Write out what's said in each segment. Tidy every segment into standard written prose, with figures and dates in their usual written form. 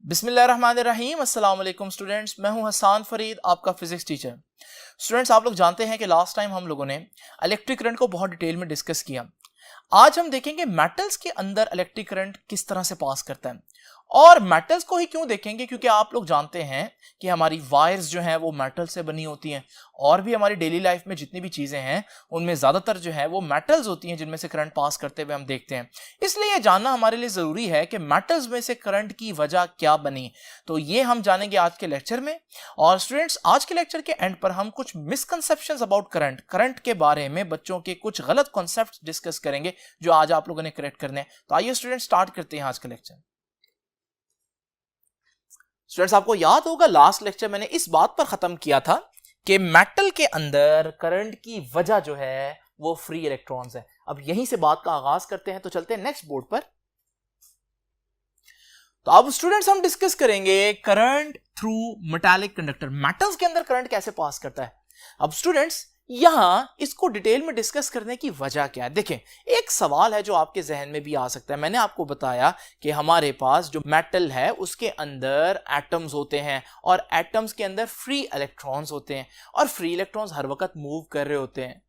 बिस्मिल्लाहिर्रहमानिर्रहीम अस्सलाम वालेकुम स्टूडेंट्स, मैं हूं हसान फरीद, आपका फिजिक्स टीचर। स्टूडेंट्स, आप लोग जानते हैं कि लास्ट टाइम हम लोगों ने इलेक्ट्रिक करंट को बहुत डिटेल में डिस्कस किया। आज हम देखेंगे मेटल्स के अंदर इलेक्ट्रिक करंट किस तरह से पास करता है। और मेटल्स को ही क्यों देखेंगे, क्योंकि आप लोग जानते हैं कि हमारी वायर्स जो हैं वो मेटल से बनी होती हैं, और भी हमारी डेली लाइफ में जितनी भी चीजें हैं उनमें ज्यादातर जो है वो मेटल्स होती हैं जिनमें से करंट पास करते हुए हम देखते हैं। इसलिए ये जानना हमारे लिए जरूरी है कि मेटल्स में से करंट की वजह क्या बनी। तो ये हम जानेंगे आज के लेक्चर में। और स्टूडेंट्स, आज के लेक्चर के एंड पर हम कुछ मिसकंसेप्शंस अबाउट करंट के बारे में बच्चों के कुछ गलत कॉन्सेप्ट डिस्कस करेंगे जो आज आप लोगों ने करेक्ट करने हैं। तो आइए स्टूडेंट, स्टार्ट करते हैं आज का लेक्चर। स्टूडेंट्स, आपको याद होगा लास्ट लेक्चर मैंने इस बात पर खत्म किया था कि मेटल के अंदर करंट की वजह जो है वो फ्री इलेक्ट्रॉन्स है। अब यहीं से बात का आगाज करते हैं, तो चलते हैं नेक्स्ट बोर्ड पर। तो अब स्टूडेंट्स हम डिस्कस करेंगे current through metallic conductor. Metals के अंदर करंट कैसे पास करता है। अब स्टूडेंट्स, यहां इसको डिटेल में डिस्कस करने की वजह क्या है। देखें, एक सवाल है जो आपके जहन में भी आ सकता है। मैंने आपको बताया कि हमारे पास जो मेटल है उसके अंदर एटम्स होते हैं, और एटम्स के अंदर फ्री इलेक्ट्रॉन्स होते हैं, और फ्री इलेक्ट्रॉन्स हर वक्त मूव कर रहे होते हैं,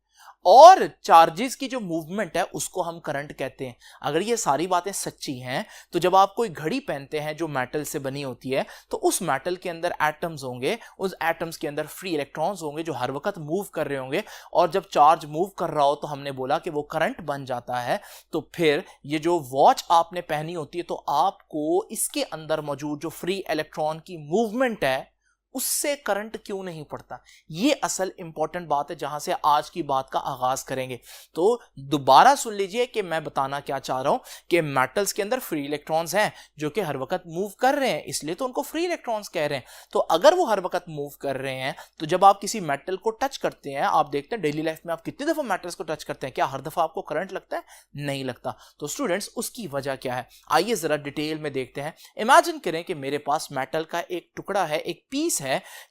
और चार्जेस की जो मूवमेंट है उसको हम करंट कहते हैं। अगर ये सारी बातें सच्ची हैं तो जब आप कोई घड़ी पहनते हैं जो मेटल से बनी होती है, तो उस मेटल के अंदर एटम्स होंगे, उस एटम्स के अंदर फ्री इलेक्ट्रॉन्स होंगे जो हर वक्त मूव कर रहे होंगे, और जब चार्ज मूव कर रहा हो तो हमने बोला कि वो करंट बन जाता है। तो फिर ये जो वॉच आपने पहनी होती है, तो आपको इसके अंदर मौजूद जो फ्री इलेक्ट्रॉन की मूवमेंट है उससे करंट क्यों नहीं पड़ता। ये असल इंपॉर्टेंट बात है जहां से आज की बात का आगाज करेंगे। तो दोबारा सुन लीजिए कि मैं बताना क्या चाह रहा हूं कि मेटल्स के अंदर फ्री इलेक्ट्रॉन्स हैं जो कि हर वक्त मूव कर रहे हैं, इसलिए तो उनको फ्री इलेक्ट्रॉन्स कह रहे हैं। तो अगर वो हर वक्त मूव कर रहे हैं, तो जब आप किसी मेटल को टच करते हैं, आप देखते हैं डेली लाइफ में आप कितनी दफा मेटल्स को टच करते हैं, क्या हर दफा आपको करंट लगता है? नहीं लगता। तो स्टूडेंट्स, उसकी वजह क्या है, आइए जरा डिटेल में देखते हैं। इमेजिन करें कि मेरे पास मेटल का एक टुकड़ा है, एक पीस है,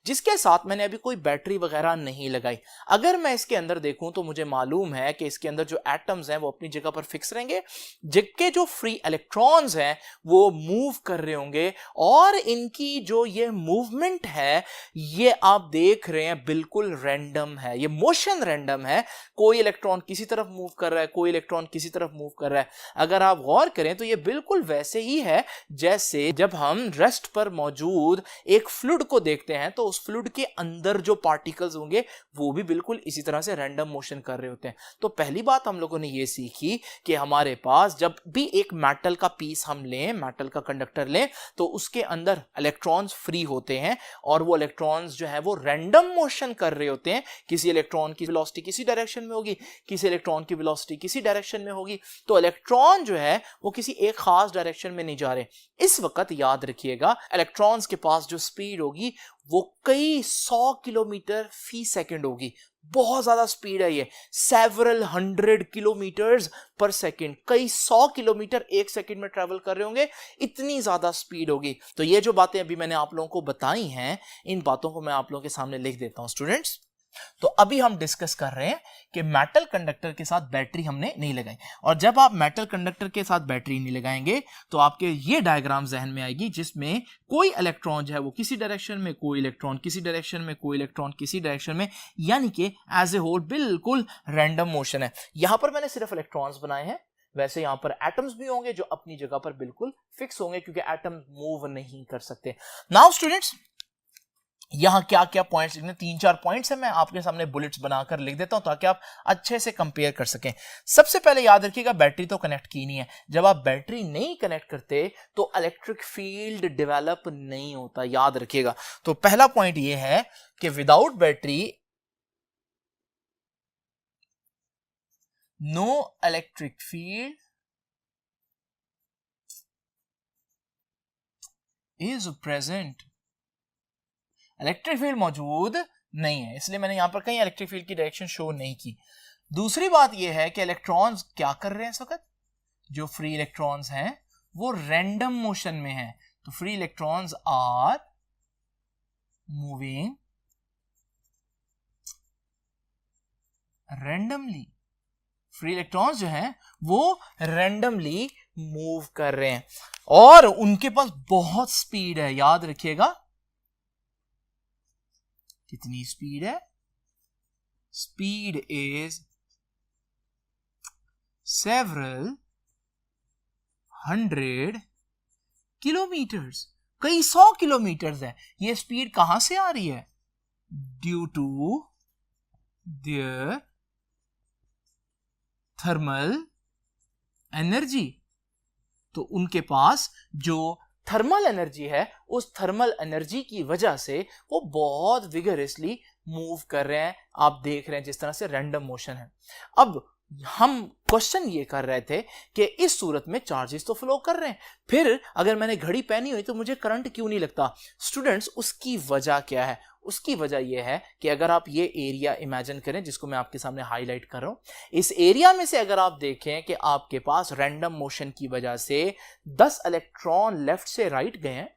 जिसके साथ मैंने अभी कोई बैटरी वगैरह नहीं लगाई। अगर मैं इसके अंदर देखूं तो मुझे मालूम है कि इसके अंदर जो एटम्स हैं वो अपनी जगह पर फिक्स रहेंगे, जिनके जो फ्री इलेक्ट्रॉन्स हैं वो मूव कर रहे होंगे, और इनकी जो ये मूवमेंट है ये आप देख रहे हैं बिल्कुल रैंडम है, ये मोशन रैंडम है। कोई इलेक्ट्रॉन किसी तरफ मूव कर रहा है, कोई इलेक्ट्रॉन किसी तरफ मूव कर रहा है। अगर आप गौर करें तो ये बिल्कुल वैसे ही है जैसे जब हम रेस्ट पर मौजूद एक फ्लूइड को देखते हैं, तो उस फ्लूइड के अंदर जो पार्टिकल्स होंगे वो भी बिल्कुल इसी तरह से रैंडम मोशन कर रहे होते हैं। तो पहली बात हम लोगों ने ये सीखी कि हमारे पास जब भी एक मेटल का पीस हम लें, मेटल का कंडक्टर लें, तो उसके अंदर इलेक्ट्रॉन्स फ्री होते हैं, और वो इलेक्ट्रॉन्स जो है वो रैंडम मोशन कर रहे होते हैं। किसी इलेक्ट्रॉन की वेलोसिटी किसी डायरेक्शन में होगी, किसी इलेक्ट्रॉन की वेलोसिटी किसी डायरेक्शन में होगी। तो इलेक्ट्रॉन जो है वो किसी एक खास डायरेक्शन में नहीं जा रहे। इस वक्त याद रखिएगा, इलेक्ट्रॉन्स के पास जो स्पीड होगी वो कई 100 किलोमीटर फी सेकंड होगी। बहुत ज्यादा स्पीड है ये, सेवरल 100 किलोमीटर्स पर सेकंड, कई 100 किलोमीटर एक सेकंड में ट्रेवल कर रहे होंगे, इतनी ज्यादा स्पीड होगी। तो ये जो बातें अभी मैंने आप लोगों को बताई हैं, इन बातों को मैं आप लोगों के सामने लिख देता हूं स्टूडेंट्स। तो अभी हम डिस्कस कर रहे हैं कि मेटल कंडक्टर के साथ बैटरी हमने नहीं लगाई, और जब आप मेटल कंडक्टर के साथ बैटरी नहीं लगाएंगे तो आपके ये डायग्राम जहन में आएगी जिसमें कोई इलेक्ट्रॉन जो है वो किसी डायरेक्शन में, कोई इलेक्ट्रॉन किसी डायरेक्शन में, कोई इलेक्ट्रॉन किसी डायरेक्शन में, यानी कि एज ए होल बिल्कुल रैंडम मोशन है। यहां पर मैंने सिर्फ इलेक्ट्रॉन्स बनाए हैं, वैसे यहां पर एटम्स भी होंगे जो अपनी जगह पर बिल्कुल फिक्स होंगे, क्योंकि एटम मूव नहीं कर सकते। नाउ स्टूडेंट्स, यहां क्या क्या पॉइंट्स लिखने, 3-4 पॉइंट्स है, मैं आपके सामने बुलेट्स बनाकर लिख देता हूं ताकि आप अच्छे से कंपेयर कर सकें। सबसे पहले याद रखिएगा, बैटरी तो कनेक्ट की नहीं है। जब आप बैटरी नहीं कनेक्ट करते तो इलेक्ट्रिक फील्ड डेवलप नहीं होता, याद रखिएगा। तो पहला पॉइंट ये है कि without battery no electric field is present, electric field मौजूद नहीं है, इसलिए मैंने यहां पर कहीं इलेक्ट्रिक फील्ड की डायरेक्शन शो नहीं की। दूसरी बात यह है कि इलेक्ट्रॉन्स क्या कर रहे हैं इस वक्त, जो फ्री इलेक्ट्रॉन्स हैं वो रैंडम मोशन में हैं। तो free electrons are moving randomly, free electrons जो हैं वो रैंडमली मूव कर रहे हैं। और उनके पास बहुत स्पीड है। याद रखिएगा कितनी स्पीड है? Speed is several hundred kilometres, कई 100 किलोमीटर्स है। ये स्पीड कहां से आ रही है? Due to their thermal energy. तो उनके पास जो थर्मल एनर्जी है, उस थर्मल एनर्जी की वजह से वो बहुत विगरसली मूव कर रहे हैं। आप देख रहे हैं जिस तरह से रैंडम मोशन है। अब हम क्वेश्चन ये कर रहे थे कि इस सूरत में चार्जेस तो फ्लो कर रहे हैं, फिर अगर मैंने घड़ी पहनी हुई तो मुझे करंट क्यों नहीं लगता? स्टूडेंट्स, उसकी वजह क्या है? उसकी वजह यह है कि अगर आप ये एरिया इमेजिन करें जिसको मैं आपके सामने हाईलाइट कर रहा हूं, इस एरिया में से अगर आप देखें कि आपके पास रैंडम मोशन की वजह से 10 इलेक्ट्रॉन लेफ्ट से राइट गए हैं,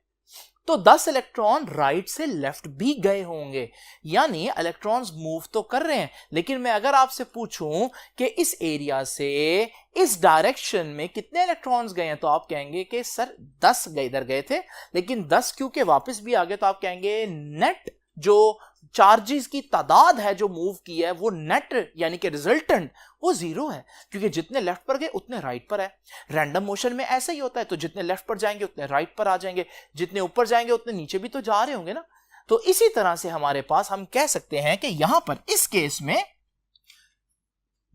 तो 10 इलेक्ट्रॉन राइट से लेफ्ट भी गए होंगे। यानी इलेक्ट्रॉन्स मूव तो कर रहे हैं, लेकिन मैं अगर आपसे पूछूं कि इस एरिया से इस डायरेक्शन में कितने इलेक्ट्रॉन्स गए हैं, तो आप कहेंगे कि सर 10 इधर गए थे, लेकिन 10 क्योंकि वापस भी आ गए, तो आप कहेंगे नेट जो चार्जेस की तादाद है जो मूव की है, वो नेट यानी कि रिजल्टेंट वो 0 है, क्योंकि जितने लेफ्ट पर गए उतने राइट पर है। रैंडम मोशन में ऐसा ही होता है, तो जितने लेफ्ट पर जाएंगे उतने राइट पर आ जाएंगे, जितने ऊपर जाएंगे उतने नीचे भी तो जा रहे होंगे ना। तो इसी तरह से हमारे पास हम कह सकते हैं कि यहां पर इस केस में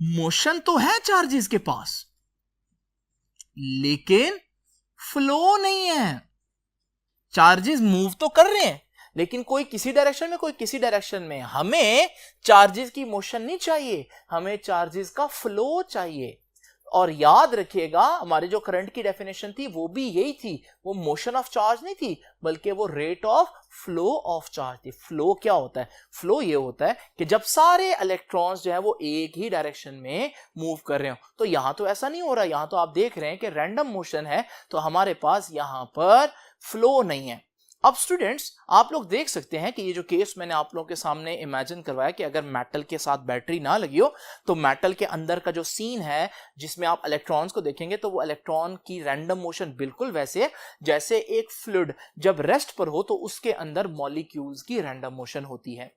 मोशन तो है चार्जेस के पास, लेकिन फ्लो नहीं है। चार्जेस मूव तो कर रहे हैं, लेकिन कोई किसी डायरेक्शन में, कोई किसी डायरेक्शन में। हमें चार्जेस की मोशन नहीं चाहिए, हमें चार्जेस का फ्लो चाहिए। और याद रखिएगा हमारे जो करंट की डेफिनेशन थी वो भी यही थी, वो मोशन ऑफ चार्ज नहीं थी, बल्कि वो rate of flow of charge थी। फ्लो क्या होता है? फ्लो ये होता है कि जब सारे इलेक्ट्रॉन्स जो है वो एक ही डायरेक्शन में मूव कर रहे हो। तो यहां तो ऐसा नहीं हो रहा, यहां तो आप देख रहे हैं कि रैंडम मोशन है, तो हमारे पास यहां पर फ्लो नहीं है। अब स्टूडेंट्स, आप लोग देख सकते हैं कि ये जो केस मैंने आप लोगों के सामने इमेजिन करवाया कि अगर मेटल के साथ बैटरी ना लगी हो, तो मेटल के अंदर का जो सीन है जिसमें आप इलेक्ट्रॉन्स को देखेंगे, तो वो इलेक्ट्रॉन की रैंडम मोशन बिल्कुल वैसे है जैसे एक फ्लूइड जब रेस्ट पर हो तो उसके अंदर मॉलिक्यूल्स की रैंडम मोशन होती है।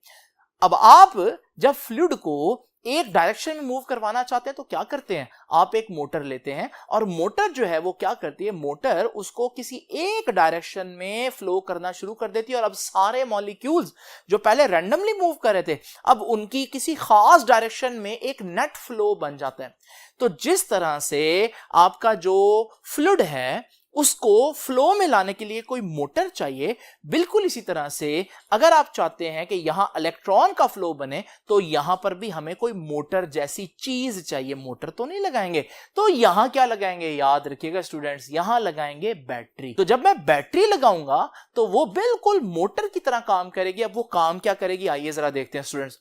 अब आप जब फ्लूइड को एक डायरेक्शन में मूव करवाना चाहते हैं तो क्या करते हैं? आप एक मोटर लेते हैं, और मोटर जो है वो क्या करती है? मोटर उसको किसी एक डायरेक्शन में फ्लो करना शुरू कर देती है, और अब सारे मॉलिक्यूल्स जो पहले रैंडमली मूव कर रहे थे, अब उनकी किसी खास डायरेक्शन में एक नेट फ्लो बन जाता है। तो जिस तरह से आपका जो फ्लूइड है उसको फ्लो में लाने के लिए कोई मोटर चाहिए, बिल्कुल इसी तरह से अगर आप चाहते हैं कि यहां इलेक्ट्रॉन का फ्लो बने, तो यहां पर भी हमें कोई मोटर जैसी चीज चाहिए। मोटर तो नहीं लगाएंगे, तो यहां क्या लगाएंगे? याद रखिएगा स्टूडेंट्स, यहां लगाएंगे बैटरी। तो जब मैं बैटरी लगाऊंगा तो वो बिल्कुल मोटर की तरह काम करेगी। अब वो काम क्या करेगी, आइए जरा देखते हैं स्टूडेंट्स।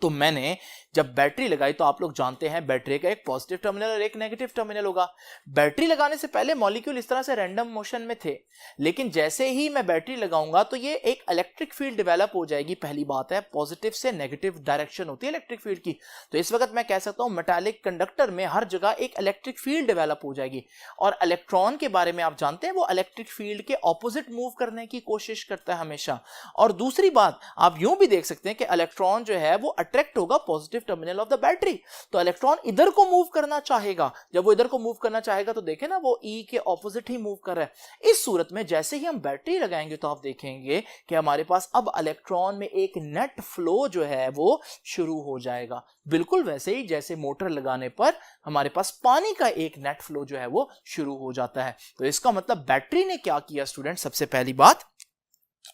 तो मैंने जब बैटरी लगाई, तो आप लोग जानते हैं बैटरी का एक पॉजिटिव टर्मिनल और एक नेगेटिव टर्मिनल होगा। बैटरी लगाने से पहले मॉलिक्यूल इस तरह से रैंडम मोशन में थे, लेकिन जैसे ही मैं बैटरी लगाऊंगा तो ये एक इलेक्ट्रिक फील्ड डेवलप हो जाएगी। पहली बात है, पॉजिटिव से नेगेटिव डायरेक्शन होती है इलेक्ट्रिक फील्ड की। तो इस वक्त मैं कह सकता हूं मेटालिक कंडक्टर में हर जगह एक इलेक्ट्रिक फील्ड डेवलप हो जाएगी। और इलेक्ट्रॉन के बारे में आप जानते हैं, वो इलेक्ट्रिक फील्ड के ऑपोजिट मूव करने की कोशिश करता है हमेशा। और दूसरी बात आप यूं भी देख सकते हैं कि इलेक्ट्रॉन जो है वो अट्रैक्ट होगा positive terminal of the battery, तो इलेक्ट्रॉन इधर को मूव करना चाहेगा। जब वो इधर को मूव करना चाहेगा तो देखें ना, वो ई के ऑपोजिट ही मूव कर रहा है। इस सूरत में जैसे ही हम बैटरी लगाएंगे तो आप देखेंगे कि हमारे पास अब इलेक्ट्रॉन में एक नेट फ्लो जो है वो शुरू हो जाएगा, बिल्कुल वैसे ही जैसे मोटर लगाने पर हमारे पास पानी का एक नेट फ्लो जो है वो शुरू हो जाता है। तो इसका मतलब बैटरी ने क्या किया स्टूडेंट? सबसे पहली बात,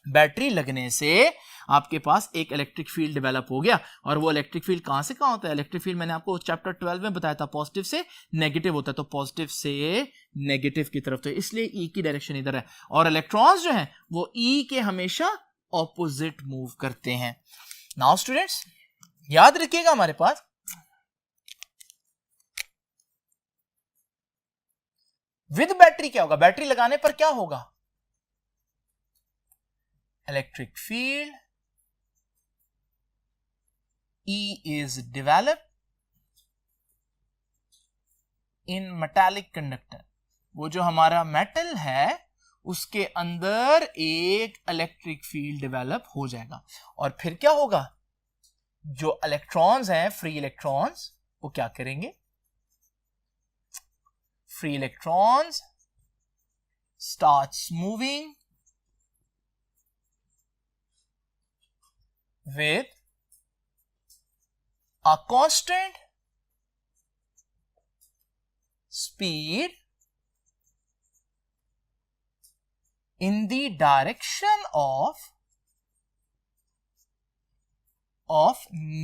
बैटरी लगने से आपके पास एक इलेक्ट्रिक फील्ड डेवलप हो गया। और वो इलेक्ट्रिक फील्ड कहां से कहां होता है? इलेक्ट्रिक फील्ड मैंने आपको चैप्टर 12 में बताया था, पॉजिटिव से नेगेटिव होता है, तो पॉजिटिव से नेगेटिव की तरफ, तो इसलिए ई की डायरेक्शन इधर है। और इलेक्ट्रॉन्स जो हैं वो ई के हमेशा ऑपोजिट मूव करते हैं। नाउ स्टूडेंट्स, याद रखिएगा हमारे पास विद बैटरी क्या होगा? बैटरी लगाने पर क्या होगा? Electric field E is developed in metallic conductor, वो जो हमारा मेटल है उसके अंदर एक इलेक्ट्रिक फील्ड डेवलप हो जाएगा और फिर क्या होगा, जो इलेक्ट्रॉन्स हैं फ्री इलेक्ट्रॉन्स वो क्या करेंगे, free electrons starts moving with a constant speed in the direction of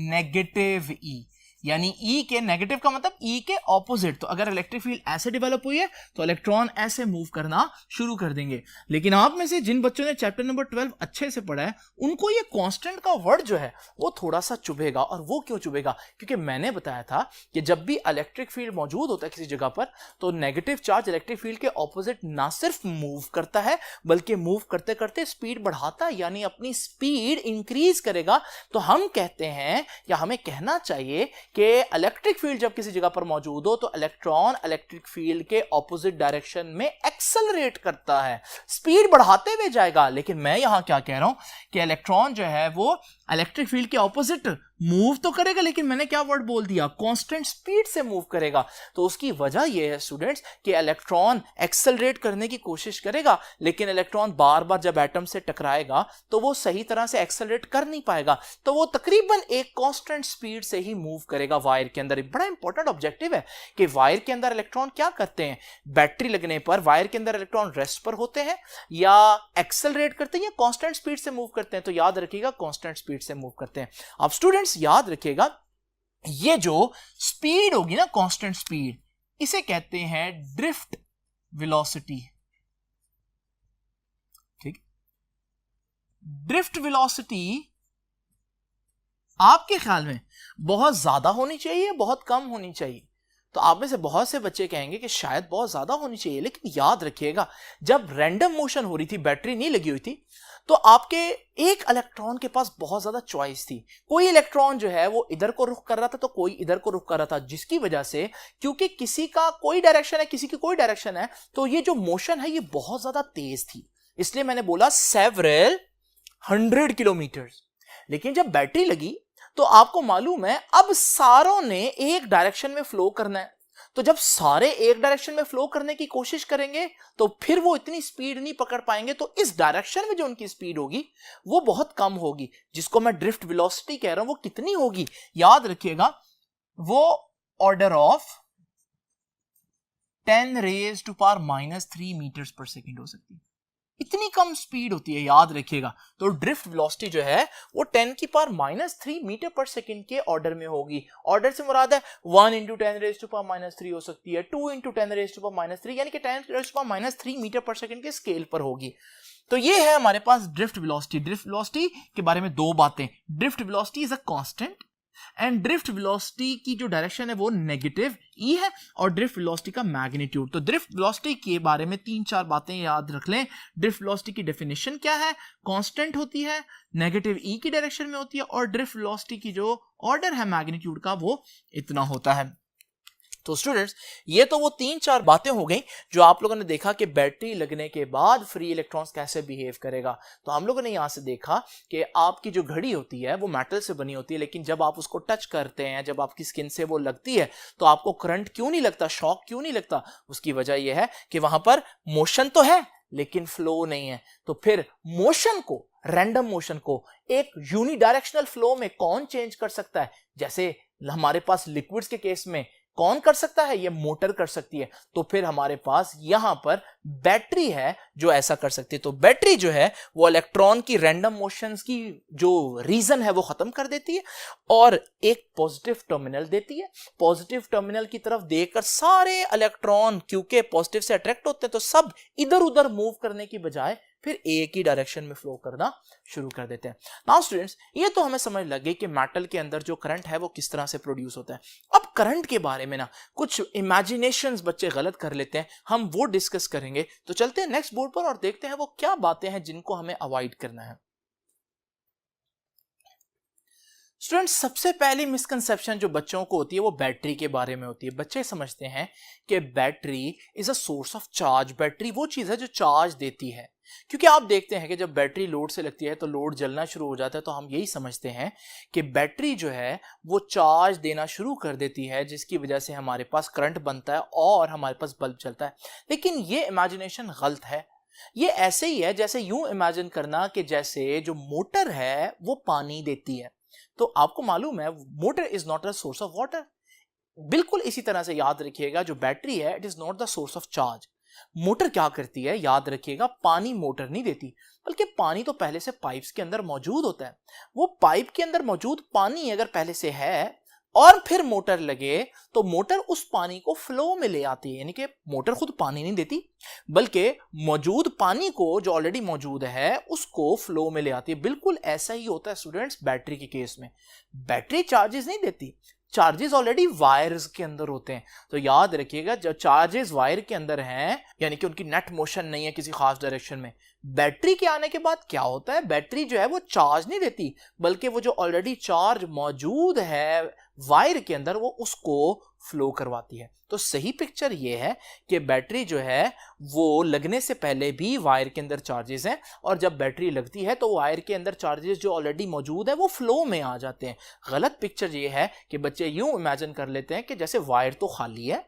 negative E, यानी E के नेगेटिव का मतलब E के ऑपोजिट। तो अगर इलेक्ट्रिक फील्ड ऐसे डेवलप हुई है तो इलेक्ट्रॉन ऐसे मूव करना शुरू कर देंगे। लेकिन आप में से जिन बच्चों ने चैप्टर नंबर 12 अच्छे से पढ़ा है उनको ये कांस्टेंट का वर्ड जो है वो थोड़ा सा चुभेगा। और वो क्यों चुभेगा, क्योंकि मैंने बताया था कि जब भी इलेक्ट्रिक फील्ड मौजूद होता है किसी जगह पर तो नेगेटिव चार्ज इलेक्ट्रिक फील्ड के ऑपोजिट ना सिर्फ मूव करता है बल्कि मूव करते करते स्पीड बढ़ाता है, यानी अपनी स्पीड इंक्रीज करेगा। तो हम कहते हैं या हमें कहना चाहिए कि इलेक्ट्रिक फील्ड जब किसी जगह पर मौजूद हो तो इलेक्ट्रॉन इलेक्ट्रिक फील्ड के ऑपोजिट डायरेक्शन में एक्सेलरेट करता है, स्पीड बढ़ाते हुए जाएगा। लेकिन मैं यहां क्या कह रहा हूं कि इलेक्ट्रॉन जो है वो इलेक्ट्रिक फील्ड के ऑपोजिट मूव तो करेगा, लेकिन मैंने क्या वर्ड बोल दिया, कांस्टेंट स्पीड से मूव करेगा। तो उसकी वजह यह है स्टूडेंट्स कि इलेक्ट्रॉन एक्सेलरेट करने की कोशिश करेगा, लेकिन इलेक्ट्रॉन बार बार जब एटम से टकराएगा तो वो सही तरह से एक्सेलरेट कर नहीं पाएगा, तो वो तकरीबन एक कांस्टेंट स्पीड से ही मूव करेगा वायर के अंदर। बड़ा इंपॉर्टेंट ऑब्जेक्टिव है कि वायर के अंदर इलेक्ट्रॉन क्या करते हैं, बैटरी लगने पर वायर के अंदर इलेक्ट्रॉन रेस्ट पर होते हैं या एक्सेलरेट करते हैं या कांस्टेंट स्पीड से मूव करते हैं। तो याद रखिएगा कांस्टेंट स्पीड से मूव करते हैं। अब स्टूडेंट्स याद रखिएगा ये जो स्पीड होगी ना, कांस्टेंट स्पीड, इसे कहते हैं ड्रिफ्ट वेलोसिटी। ठीक, ड्रिफ्ट वेलोसिटी आपके ख्याल में बहुत ज्यादा होनी चाहिए, बहुत कम होनी चाहिए? तो आप में से बहुत से बच्चे कहेंगे कि शायद बहुत ज्यादा होनी चाहिए। लेकिन याद रखिएगा जब रैंडम मोशन हो रही थी, बैटरी नहीं लगी हुई थी, तो आपके एक इलेक्ट्रॉन के पास बहुत ज्यादा चॉइस थी। कोई इलेक्ट्रॉन जो है वो इधर को रुख कर रहा था तो कोई इधर को रुख कर रहा था, जिसकी वजह से क्योंकि किसी का कोई डायरेक्शन है किसी की कोई डायरेक्शन है तो ये जो मोशन है ये बहुत ज्यादा तेज थी। इसलिए मैंने बोला सेवरल 100 किलोमीटर। लेकिन जब बैटरी लगी तो आपको मालूम है अब सारों ने एक डायरेक्शन में फ्लो करना है, तो जब सारे एक डायरेक्शन में फ्लो करने की कोशिश करेंगे तो फिर वो इतनी स्पीड नहीं पकड़ पाएंगे, तो इस डायरेक्शन में जो उनकी स्पीड होगी वो बहुत कम होगी, जिसको मैं ड्रिफ्ट वेलोसिटी कह रहा हूं। वो कितनी होगी, याद रखिएगा, वो order of 10 raised to power -3 metres per second हो सकती है। इतनी कम स्पीड होती है, याद रखिएगा। तो ड्रिफ्ट वेलोसिटी जो है वो 10 की पावर -3 मीटर पर सेकेंड के ऑर्डर में होगी। ऑर्डर से मुराद है 1 × 10 raised to power -3 हो सकती है, 2 × 10 raised to power -3, यानी कि 10 raised to power -3 मीटर पर सेकेंड के स्केल पर होगी। तो ये है हमारे पास ड्रिफ्ट वेलोसिटी। ड्रिफ्ट वेलोसिटी के बारे में दो बातें, drift velocity is a constant and drift velocity की जो डायरेक्शन है वो नेगेटिव ई है और ड्रिफ्ट वेलोसिटी का मैग्नीट्यूड। तो ड्रिफ्ट वेलोसिटी के बारे में 3-4 बातें याद रख लें। ड्रिफ्ट वेलोसिटी की डेफिनेशन क्या है, कांस्टेंट होती है, नेगेटिव ई की डायरेक्शन में होती है और ड्रिफ्ट वेलोसिटी की जो ऑर्डर है मैग्नीट्यूड का वो इतना होता है। तो स्टूडेंट्स ये तो वो 3-4 बातें हो गई जो आप लोगों ने देखा कि बैटरी लगने के बाद फ्री इलेक्ट्रॉन्स कैसे बिहेव करेगा। तो हम लोगों ने यहां से देखा कि आपकी जो घड़ी होती है वो मेटल से बनी होती है, लेकिन जब आप उसको टच करते हैं, जब आपकी स्किन से वो लगती है तो आपको करंट क्यों नहीं लगता, शॉक क्यों नहीं लगता? उसकी वजह यह है कि वहां पर मोशन तो है लेकिन फ्लो नहीं है। तो फिर मोशन को, रैंडम मोशन को एक यूनिडायरेक्शनल फ्लो में कौन चेंज कर सकता है? जैसे हमारे पास लिक्विड्स के केस में कौन कर सकता है, ये मोटर कर सकती है। तो फिर हमारे पास यहां पर बैटरी है जो ऐसा कर सकती है। तो बैटरी जो है वो इलेक्ट्रॉन की रैंडम मोशंस की जो रीजन है वो खत्म कर देती है और एक पॉजिटिव टर्मिनल देती है। पॉजिटिव टर्मिनल की तरफ देखकर सारे इलेक्ट्रॉन क्योंकि पॉजिटिव से अट्रैक्ट होते हैं तो सब इधर उधर मूव करने की बजाय फिर एक ही डायरेक्शन में फ्लो करना शुरू कर देते हैं। नाउ स्टूडेंट्स ये तो हमें समझ लग गई कि मेटल के अंदर जो करंट है वो किस तरह से प्रोड्यूस होता है। अब करंट के बारे में ना कुछ इमेजिनेशंस बच्चे गलत कर लेते हैं, हम वो डिस्कस करेंगे। तो चलते हैं नेक्स्ट बोर्ड पर और देखते हैं वो क्या बातें हैं जिनको हमें अवॉइड करना है। स्टूडेंट्स, सबसे पहली मिसकंसेप्शन जो बच्चों को होती है वो बैटरी के बारे में होती है। बच्चे समझते हैं कि battery is a source of charge. Battery वो चीज़ है जो चार्ज देती है, क्योंकि आप देखते हैं कि जब बैटरी लोड से लगती है तो लोड जलना शुरू हो जाता है, तो हम यही समझते हैं कि बैटरी जो है वो चार्ज देना शुरू कर देती है, जिसकी वजह से हमारे पास करंट बनता है और हमारे पास बल्ब चलता है। लेकिन ये इमेजिनेशन गलत है। ये ऐसे ही है जैसे यूं इमेजिन करना कि जैसे जो मोटर है वो पानी देती है। तो आपको मालूम है motor is not a source of water. बिल्कुल इसी तरह से याद रखिएगा, जो बैटरी है it is not the source of charge. Motor क्या करती है, याद रखिएगा, पानी मोटर नहीं देती, बल्कि पानी तो पहले से पाइप्स के अंदर मौजूद होता है। वो पाइप के अंदर मौजूद पानी अगर पहले से है और फिर मोटर लगे तो मोटर उस पानी को फ्लो में ले आती है। यानी कि मोटर खुद पानी नहीं देती, बल्कि मौजूद पानी को जो ऑलरेडी मौजूद है उसको फ्लो में ले आती है। बिल्कुल ऐसा ही होता है स्टूडेंट्स बैटरी के केस में। बैटरी चार्जेस नहीं देती, चार्जेस ऑलरेडी वायर्स के अंदर होते हैं। तो याद रखिएगा, जब चार्जेस वायर के अंदर हैं यानी कि उनकी नेट मोशन नहीं है किसी खास डायरेक्शन में। बैटरी के आने के बाद क्या होता है, बैटरी जो है वो चार्ज नहीं देती, बल्कि वो जो ऑलरेडी चार्ज मौजूद है वायर के अंदर वो उसको फ्लो करवाती है। तो सही पिक्चर ये है कि बैटरी जो है वो लगने से पहले भी वायर के अंदर चार्जेस हैं, और जब बैटरी लगती है तो वायर के अंदर चार्जेस जो ऑलरेडी मौजूद है वो फ्लो में आ जाते हैं। गलत पिक्चर ये है कि बच्चे यूं इमेजिन कर लेते हैं कि जैसे वायर तो खाली है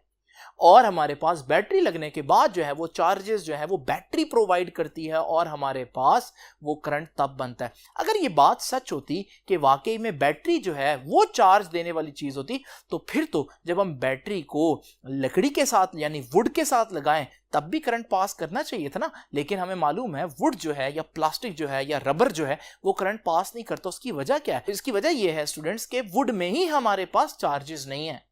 और हमारे पास बैटरी लगने के बाद जो है वो चार्जेस जो है वो बैटरी प्रोवाइड करती है और हमारे पास वो करंट तब बनता है। अगर ये बात सच होती कि वाकई में बैटरी जो है वो चार्ज देने वाली चीज होती, तो फिर तो जब हम बैटरी को लकड़ी के साथ यानी वुड के साथ लगाएं तब भी करंट पास करना चाहिए था ना। लेकिन हमें मालूम है वुड जो है या प्लास्टिक जो है या रबर जो है वो करंट पास नहीं करता। उसकी वजह क्या है? इसकी वजह यह है स्टूडेंट्स के वुड में ही हमारे पास चार्जेस नहीं है।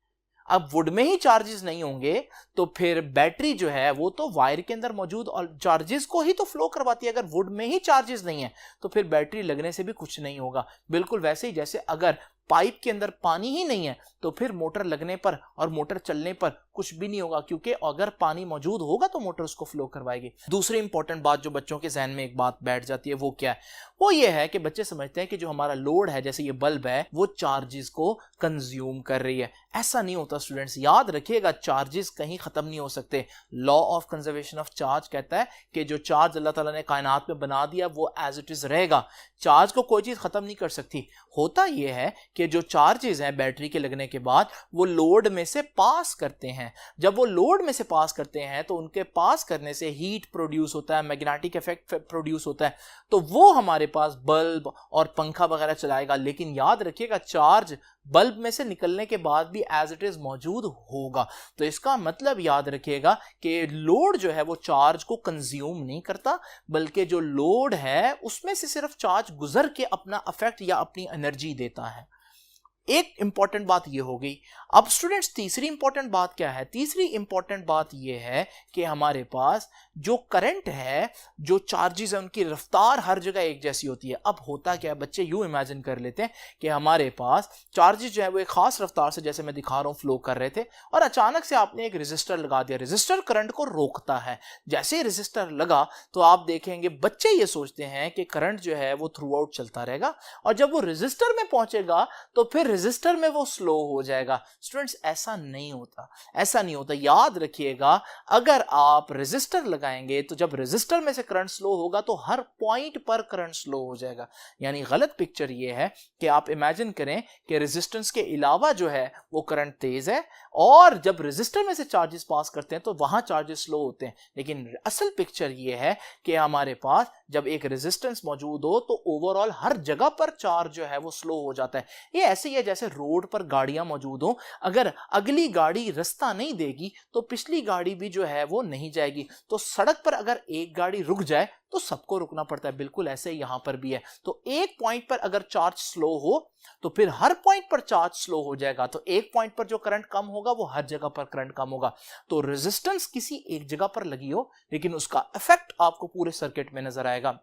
अब वुड में ही चार्जेस नहीं होंगे तो फिर बैटरी जो है वो तो वायर के अंदर मौजूद और चार्जेस को ही तो फ्लो करवाती है। अगर वुड में ही चार्जेस नहीं है तो फिर बैटरी लगने से भी कुछ नहीं होगा। बिल्कुल वैसे ही जैसे अगर पाइप के अंदर पानी ही नहीं है तो फिर मोटर लगने पर और मोटर चलने पर कुछ भी नहीं होगा, क्योंकि अगर पानी मौजूद होगा तो मोटर उसको फ्लो करवाएगी। दूसरी इंपॉर्टेंट बात जो बच्चों के जहन में एक बात बैठ जाती है वो क्या है, वो ये है कि बच्चे समझते हैं कि जो हमारा लोड है जैसे ये बल्ब है वो चार्जेस को कंज्यूम कर रही है। ऐसा नहीं होता स्टूडेंट्स, याद रखिएगा चार्जेस कहीं खत्म नहीं हो सकते। Law of conservation of charge कहता है कि जो चार्ज अल्लाह ताला ने कायनात में बना दिया वो एज इट इज रहेगा। चार्ज को कोई चीज खत्म नहीं कर सकती। होता यह है कि जो चार्जेस हैं बैटरी के लगने के बाद वो लोड में से पास करते हैं। जब वो लोड में से पास करते हैं तो उनके पास करने से हीट प्रोड्यूस होता है, मैग्नेटिक इफेक्ट प्रोड्यूस होता है, तो वो हमारे पास बल्ब और पंखा वगैरह चलाएगा। लेकिन याद रखिएगा चार्ज बल्ब में से निकलने के बाद भी एज इट इज मौजूद होगा। तो इसका मतलब याद रखिएगा कि लोड जो है वो चार्ज को कंज्यूम नहीं करता, बल्कि जो लोड है उसमें से सिर्फ चार्ज गुजर के अपना इफेक्ट या अपनी एनर्जी देता है। एक इंपॉर्टेंट बात ये हो गई। अब स्टूडेंट्स तीसरी इंपॉर्टेंट बात क्या है? तीसरी इंपॉर्टेंट बात ये है कि हमारे पास जो करंट है, जो चार्जेस है, उनकी रफ्तार हर जगह एक जैसी होती है। अब होता क्या है, बच्चे यूं इमेजिन कर लेते हैं कि हमारे पास चार्जेस जो है वो एक खास रफ्तार से, जैसे मैं दिखा रहा हूं, फ्लो कर रहे थे और अचानक से आपने एक रजिस्टर लगा दिया। रजिस्टर करंट को रोकता है। जैसे ही रजिस्टर लगा तो आप देखेंगे बच्चे ये सोचते हैं कि करंट जो है वो थ्रू आउट चलता रहेगा और जब वो रजिस्टर में पहुंचेगा तो फिर रजिस्टर में वो स्लो हो जाएगा। स्टूडेंट्स ऐसा नहीं होता, ऐसा नहीं होता। याद रखिएगा अगर आप रजिस्टर लगाएंगे तो जब रजिस्टर में से करंट स्लो होगा तो हर पॉइंट पर करंट स्लो हो जाएगा। यानी गलत पिक्चर ये है कि आप इमेजिन करें कि रेजिस्टेंस के अलावा जो है वो करंट तेज है और जब रजिस्टर में से चार्जेस पास करते हैं तो वहां चार्जेस स्लो होते हैं। लेकिन असल पिक्चर ये है कि हमारे पास जब एक रेजिस्टेंस मौजूद हो तो ओवरऑल हर जगह पर चार्ज जो है वो स्लो हो जाता है। ये ऐसे ही है जैसे रोड पर गाड़ियां मौजूद हो, अगर अगली गाड़ी रास्ता नहीं देगी तो पिछली गाड़ी भी जो है वो नहीं जाएगी। तो सड़क पर अगर एक गाड़ी रुक जाए तो सबको रुकना पड़ता है। बिल्कुल ऐसे ही यहां पर भी है। तो एक पॉइंट पर अगर चार्ज स्लो हो तो फिर हर पॉइंट पर चार्ज स्लो हो जाएगा। तो एक पॉइंट पर जो करंट कम होगा वो हर जगह पर करंट कम होगा। तो रेजिस्टेंस किसी एक जगह पर लगी हो लेकिन उसका इफेक्ट आपको पूरे सर्किट में नजर आएगा।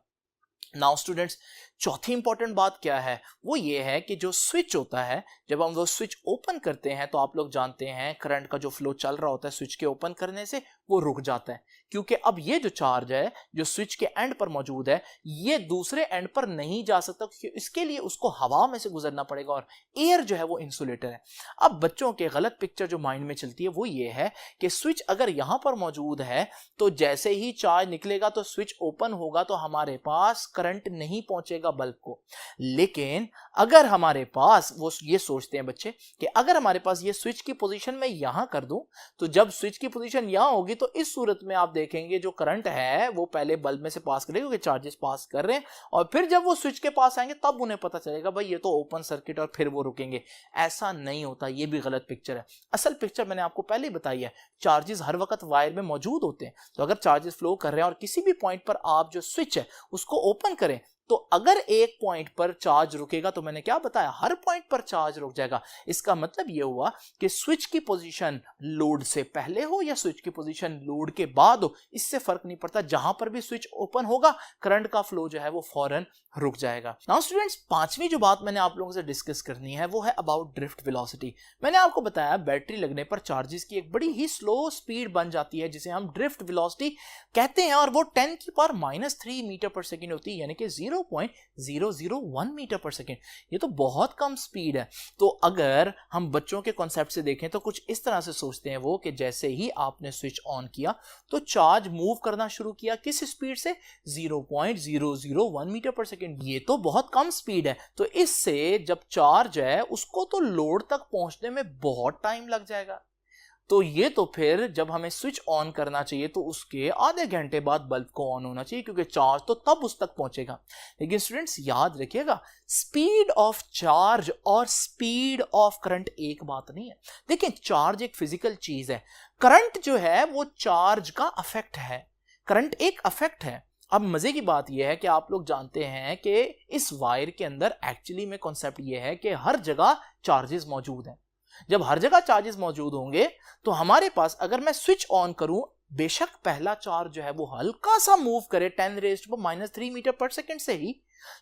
नाउ स्टूडेंट्स चौथी इंपॉर्टेंट बात क्या है, वो ये है कि जो स्विच होता है, जब हम वो स्विच ओपन करते हैं तो आप लोग जानते हैं करंट का जो फ्लो चल रहा होता है स्विच के ओपन करने से वो रुक जाता है, क्योंकि अब ये जो चार्ज है जो स्विच के एंड पर मौजूद है ये दूसरे एंड पर नहीं जा सकता, क्योंकि इसके लिए उसको हवा में से गुजरना पड़ेगा और एयर जो है वो इंसुलेटर है। अब बच्चों के गलत पिक्चर जो माइंड में चलती है वो ये है कि स्विच अगर यहां पर मौजूद है तो जैसे ही चार्ज निकलेगा तो स्विच ओपन होगा तो हमारे पास करंट नहीं पहुंचेगा बल्ब को। लेकिन अगर हमारे पास, वो ये सोचते हैं बच्चे कि अगर हमारे पास ये स्विच की पोजीशन मैं यहां कर दूं तो जब स्विच की पोजीशन यहां होगी तो इस सूरत में आप देखेंगे जो करंट है वो पहले बल्ब में से पास करेगा क्योंकि चार्जेस पास कर रहे हैं, और फिर जब वो स्विच के पास आएंगे तब उन्हें पता चलेगा भाई ये तो ओपन सर्किट, और फिर वो रुकेंगे। ऐसा नहीं होता, ये भी गलत पिक्चर है। असल पिक्चर मैंने आपको पहले ही बताई है, चार्जेस हर वक्त वायर में मौजूद होते हैं, तो अगर चार्जेस फ्लो कर रहे हैं और किसी भी पॉइंट पर आप जो स्विच है उसको ओपन करें तो अगर एक पॉइंट पर चार्ज रुकेगा तो मैंने क्या बताया, हर पॉइंट पर चार्ज रुक जाएगा। इसका मतलब यह हुआ कि स्विच की पोजीशन लोड से पहले हो या स्विच की पोजीशन लोड के बाद हो, इससे फर्क नहीं पड़ता, जहां पर भी स्विच ओपन होगा करंट का फ्लो जो है वो फौरन रुक जाएगा। नाउ स्टूडेंट्स, पांचवी जो बात मैंने आप लोगों से डिस्कस करनी है वो है अबाउट ड्रिफ्ट वेलोसिटी। मैंने आपको बताया बैटरी लगने पर चार्जेस की एक बड़ी ही स्लो स्पीड बन जाती है जिसे हम ड्रिफ्ट वेलोसिटी कहते हैं, और वो 10⁻³ मीटर पर सेकेंड होती है, यानी कि 0.001 मीटर पर सेकेंड। ये तो बहुत कम स्पीड है। तो अगर हम बच्चों के कॉन्सेप्ट से देखें तो कुछ इस तरह से सोचते हैं वो कि जैसे ही आपने स्विच ऑन किया तो चार्ज मूव करना शुरू किया, किस स्पीड से, 0.001 मीटर पर सेकेंड। ये तो बहुत कम स्पीड है, तो इससे जब चार्ज है उसको तो लोड तक पहुंचने में बहुत टाइम लग जाएगा। तो ये तो फिर जब हमें स्विच ऑन करना चाहिए तो उसके आधे घंटे बाद बल्ब को ऑन होना चाहिए, क्योंकि चार्ज तो तब उस तक पहुंचेगा। लेकिन स्टूडेंट्स याद रखिएगा, स्पीड ऑफ चार्ज और स्पीड ऑफ करंट एक बात नहीं है। देखिए, चार्ज एक फिजिकल चीज है, करंट जो है वो चार्ज का अफेक्ट है, करंट एक अफेक्ट है। अब मजे की बात यह है कि आप लोग जानते हैं कि इस वायर के अंदर एक्चुअली में कॉन्सेप्ट यह है कि हर जगह चार्जेस मौजूद हैं। जब हर जगह चार्जेस मौजूद होंगे तो हमारे पास, अगर मैं स्विच ऑन करूं, बेशक पहला चार्ज जो है वो हल्का सा मूव करे 10⁻³ मीटर पर सेकेंड से ही,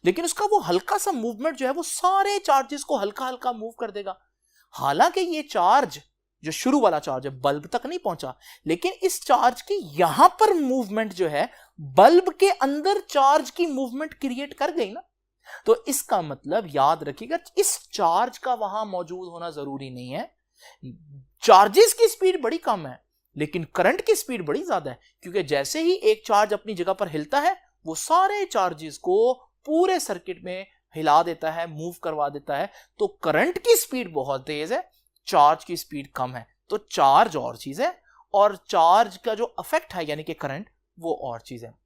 लेकिन उसका वो हल्का सा मूवमेंट जो है वो सारे चार्जेस को हल्का हल्का मूव कर देगा। हालांकि ये चार्ज जो शुरू वाला चार्ज है बल्ब तक नहीं पहुंचा, लेकिन इस चार्ज की यहां पर मूवमेंट जो है बल्ब के अंदर चार्ज की मूवमेंट क्रिएट कर गई ना। तो इसका मतलब याद रखिएगा, इस चार्ज का वहां मौजूद होना जरूरी नहीं है। चार्जेस की स्पीड बड़ी कम है लेकिन करंट की स्पीड बड़ी ज्यादा है, क्योंकि जैसे ही एक चार्ज अपनी जगह पर हिलता है वो सारे चार्जेस को पूरे सर्किट में हिला देता है, मूव करवा देता है। तो करंट की स्पीड बहुत तेज है, चार्ज की स्पीड कम है। तो चार्ज और चीज है और चार्ज का जो इफेक्ट है यानी कि करंट, वो और चीज है।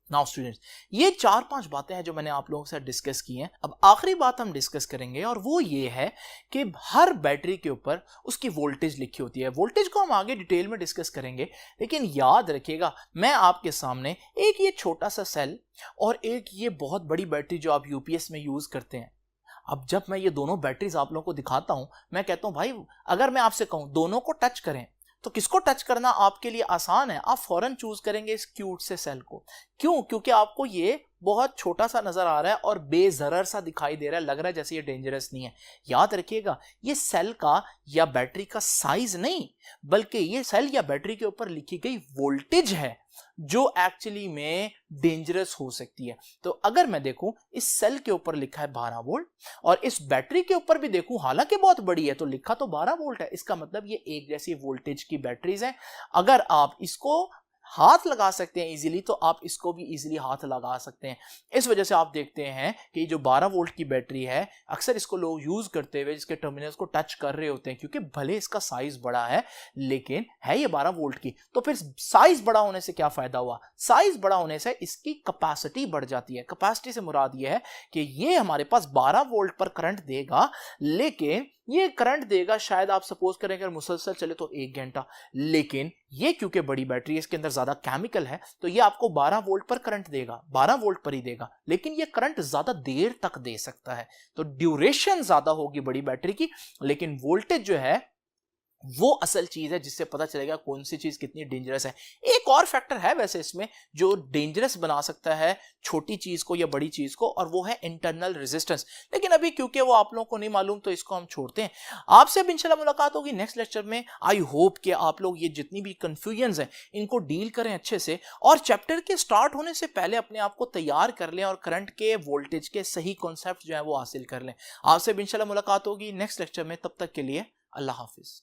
नाउ स्टूडेंट्स, ये 4-5 बातें हैं जो मैंने आप लोगों से डिस्कस की हैं। अब आखिरी बात हम डिस्कस करेंगे और वो ये है कि हर बैटरी के ऊपर उसकी वोल्टेज लिखी होती है। वोल्टेज को हम आगे डिटेल में डिस्कस करेंगे, लेकिन याद रखिएगा, मैं आपके सामने एक ये छोटा सा सेल और एक ये बहुत बड़ी बैटरी जो आप यूपीएस में यूज करते हैं। अब जब मैं ये दोनों बैटरीज आप लोगों को दिखाता हूं, मैं कहता हूं भाई अगर मैं आपसे कहूं दोनों को टच करें तो किसको टच करना आपके लिए आसान है? आप फौरन चूज करेंगे इस क्यूट से सेल को। क्यों? क्योंकि आपको ये बहुत छोटा सा नजर आ रहा है और बेजरर सा दिखाई दे रहा है, लग रहा है जैसे ये डेंजरस नहीं है। याद रखिएगा, ये सेल का या बैटरी का साइज नहीं, बल्कि ये सेल या बैटरी के ऊपर लिखी गई वोल्टेज है जो एक्चुअली में डेंजरस हो सकती है। तो अगर मैं देखूं इस सेल के ऊपर लिखा है 12 वोल्ट और इस बैटरी के ऊपर भी देखूं, हालांकि बहुत बड़ी है तो लिखा तो 12 वोल्ट है, इसका मतलब ये एक जैसी वोल्टेज की बैटरीज हैं। अगर आप इसको हाथ लगा सकते हैं इजीली तो आप इसको भी इजीली हाथ लगा सकते हैं। इस वजह से आप देखते हैं कि जो 12 वोल्ट की बैटरी है, अक्सर इसको लोग यूज करते हुए जिसके टर्मिनल्स को टच कर रहे होते हैं, क्योंकि भले इसका साइज बड़ा है लेकिन है ये 12 वोल्ट की। तो फिर साइज बड़ा होने से क्या फायदा हुआ? साइज बड़ा होने से इसकी कैपेसिटी बढ़ जाती है। कैपेसिटी से मुराद ये है कि ये हमारे पास 12 वोल्ट पर करंट देगा, लेकिन ये करंट देगा शायद आप सपोज करें अगर मुसलसल चले तो 1 घंटा, लेकिन ये क्योंकि बड़ी बैटरी है, इसके अंदर ज्यादा केमिकल है, तो ये आपको 12 वोल्ट पर करंट देगा, 12 वोल्ट पर ही देगा, लेकिन ये करंट ज्यादा देर तक दे सकता है। तो ड्यूरेशन ज्यादा होगी बड़ी बैटरी की, लेकिन वोल्टेज जो है वो असल चीज है जिससे पता चलेगा कौन सी चीज कितनी डेंजरस है। एक और फैक्टर है वैसे इसमें जो डेंजरस बना सकता है छोटी चीज को या बड़ी चीज को, और वो है इंटरनल रेजिस्टेंस। लेकिन अभी क्योंकि वो आप लोगों को नहीं मालूम तो इसको हम छोड़ते हैं। आपसे अब इंशाल्लाह मुलाकात होगी नेक्स्ट लेक्चर में। आई होप कि आप लोग ये जितनी भी कंफ्यूजन्स हैं इनको डील करें अच्छे से, और चैप्टर के स्टार्ट होने से पहले अपने आप को तैयार कर लें और करंट के वोल्टेज के सही कॉन्सेप्ट जो है वो हासिल कर लें। आपसे अब इंशाल्लाह मुलाकात होगी नेक्स्ट लेक्चर में। तब तक के लिए अल्लाह हाफिज।